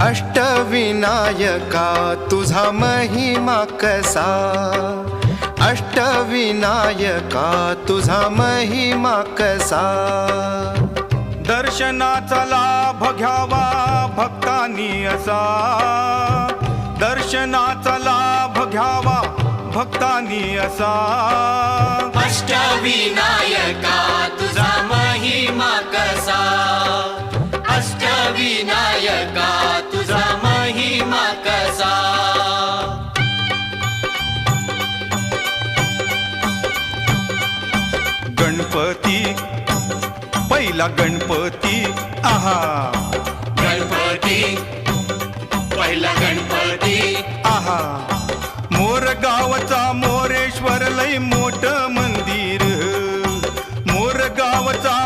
अष्टविनायका तुझा महिमा कसा, अष्टविनायका तुझा महिमा कसा। दर्शनाचा लाभ घ्यावा भक्तांनी असा, दर्शनाचा लाभ घ्यावा भक्तांनी असा। अष्टविनायका तुझा महिमा कसा, अष्टविनायका तुझा महिमा कसा। गणपती पहिला गणपती आहा, गणपती पहिला गणपती आहा। मोरगावचा मोरेश्वर लय मोठं मंदिर, मोरगावचा